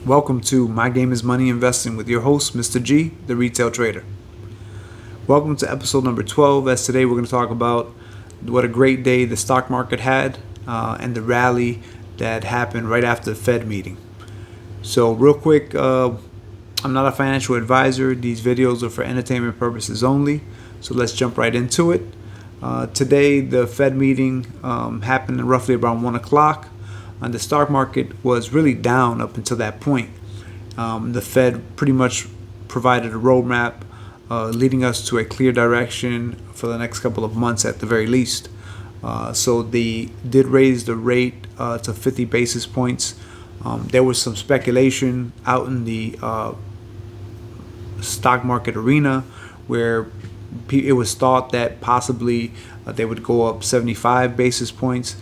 Welcome to My Game is Money Investing with your host, Mr. G, the retail trader. Welcome to episode number 12, as today we're going to talk about what a great day the stock market had and the rally that happened right after the Fed meeting. So real quick, I'm not a financial advisor. These videos are for entertainment purposes only. So let's jump right into it. Today, the Fed meeting happened roughly around 1 o'clock. And the stock market was really down up until that point. The Fed pretty much provided a roadmap leading us to a clear direction for the next couple of months at the very least. So they did raise the rate to 50 basis points. There was some speculation out in the stock market arena where it was thought that possibly they would go up 75 basis points.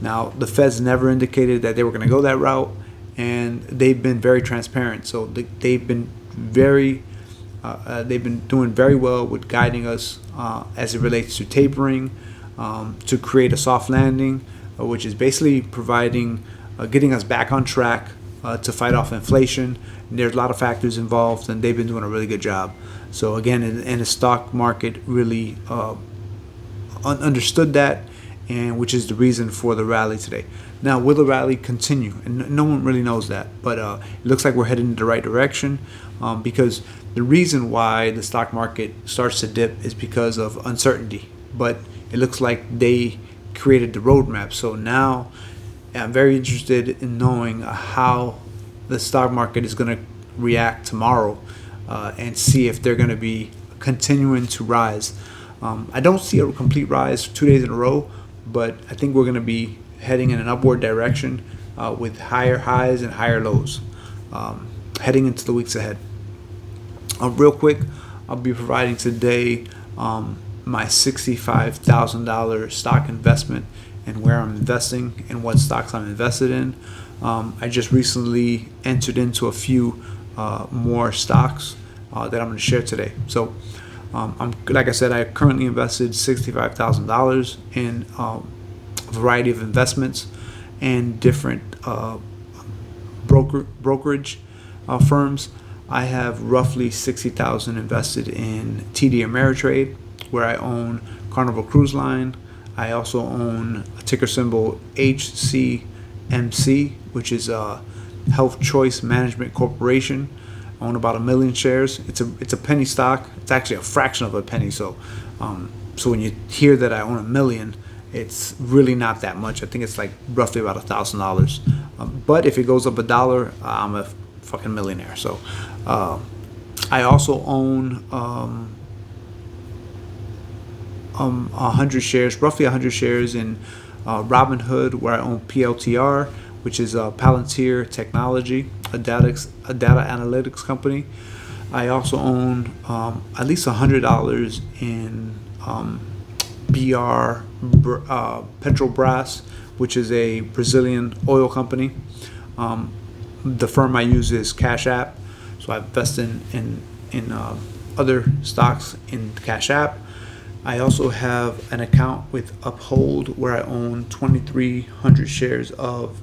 Now, the Fed's never indicated that they were going to go that route, and they've been very transparent. So they've been doing very well with guiding us as it relates to tapering, to create a soft landing, which is basically getting us back on track to fight off inflation. And there's a lot of factors involved, and they've been doing a really good job. So again, in the stock market really understood that, and which is the reason for the rally today. Now, will the rally continue? And no one really knows that, but it looks like we're heading in the right direction because the reason why the stock market starts to dip is because of uncertainty. But it looks like they created the roadmap. So now I'm very interested in knowing how the stock market is going to react tomorrow and see if they're going to be continuing to rise. I don't see a complete rise 2 days in a row, but I think we're going to be heading in an upward direction with higher highs and higher lows heading into the weeks ahead. Real quick, I'll be providing today my $65,000 stock investment and where I'm investing and what stocks I'm invested in. I just recently entered into a few more stocks that I'm going to share today. So like I said, I currently invested $65,000 in a variety of investments and different brokerage firms. I have roughly $60,000 invested in TD Ameritrade, where I own Carnival Cruise Line. I also own a ticker symbol HCMC, which is a Health Choice Management Corporation. I own about 1 million shares. It's a penny stock. It's actually a fraction of a penny. So when you hear that I own 1 million, it's really not that much. I think it's like roughly about $1,000. But if it goes up $1, I'm a fucking millionaire. So I also own 100 shares, roughly 100 shares in Robinhood, where I own PLTR, which is Palantir Technology, a data analytics company. I also own at least $100 in Petrobras, which is a Brazilian oil company. The firm I use is Cash App, so I invest in other stocks in Cash App. I also have an account with Uphold, where I own 2,300 shares of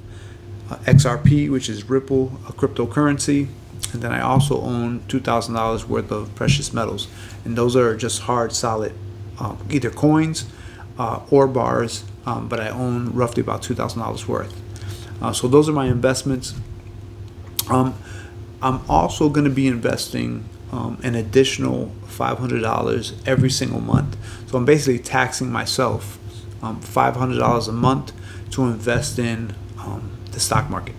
XRP, which is Ripple, a cryptocurrency. And then I also own $2,000 worth of precious metals. And those are just hard, solid, either coins or bars, but I own roughly about $2,000 worth. So those are my investments. I'm also going to be investing an additional $500 every single month. So I'm basically taxing myself $500 a month to invest in the stock market.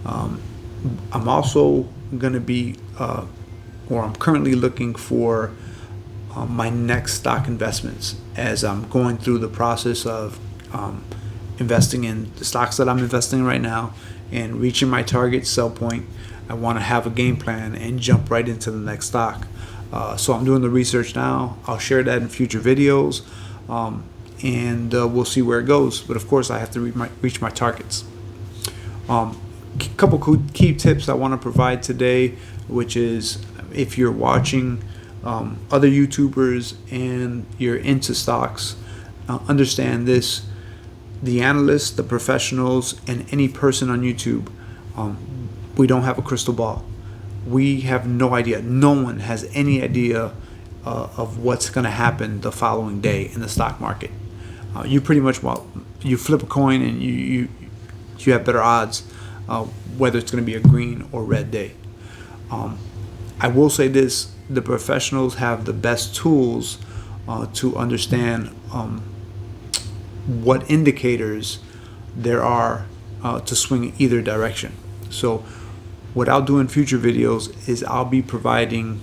I'm also going to be, or I'm currently looking for my next stock investments as I'm going through the process of investing in the stocks that I'm investing in right now and reaching my target sell point. I want to have a game plan and jump right into the next stock. So I'm doing the research now. I'll share that in future videos, and we'll see where it goes. But of course, I have to reach my targets. Couple key tips I want to provide today, which is if you're watching other YouTubers and you're into stocks, understand this: the analysts, the professionals, and any person on YouTube, we don't have a crystal ball. We have no idea. No one has any idea of what's going to happen the following day in the stock market. You pretty much, well, you flip a coin and you have better odds whether it's going to be a green or red day. I will say this: the professionals have the best tools to understand what indicators there are to swing either direction. So what I'll do in future videos is I'll be providing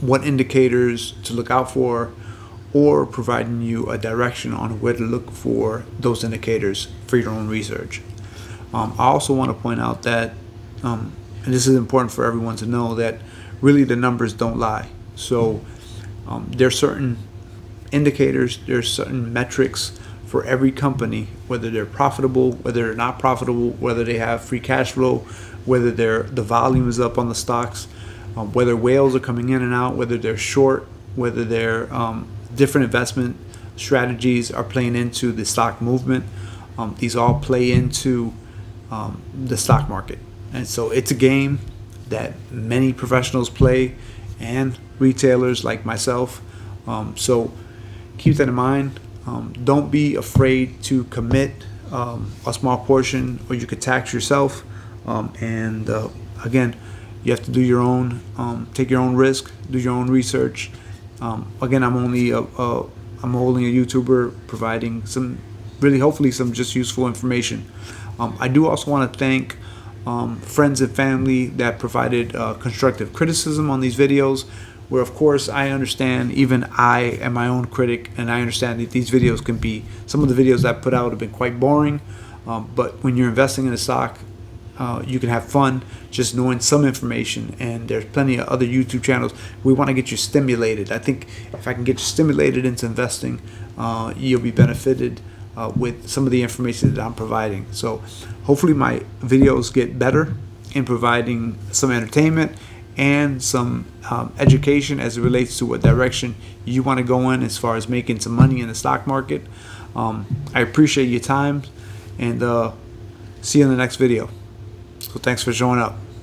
what indicators to look out for, or providing you a direction on where to look for those indicators for your own research. I also want to point out that, and this is important for everyone to know, that really the numbers don't lie. So there are certain indicators, there's certain metrics for every company, whether they're profitable, whether they're not profitable, whether they have free cash flow, whether the volume is up on the stocks, whether whales are coming in and out, whether they're short, whether they're different investment strategies are playing into the stock movement. These all play into the stock market. And so it's a game that many professionals play, and retailers like myself. So keep that in mind. Don't be afraid to commit a small portion, or you could tax yourself. And again, you have to do your own, take your own risk, do your own research. Again, I'm only a YouTuber providing some, really hopefully some just useful information. I do also want to thank friends and family that provided constructive criticism on these videos, where of course I understand, even I am my own critic, and I understand that these videos can be, some of the videos that I put out have been quite boring, but when you're investing in a stock, you can have fun just knowing some information, and there's plenty of other YouTube channels. We want to get you stimulated. I think if I can get you stimulated into investing, you'll be benefited with some of the information that I'm providing. So hopefully my videos get better in providing some entertainment and some education as it relates to what direction you want to go in as far as making some money in the stock market. I appreciate your time, and see you in the next video. So thanks for showing up.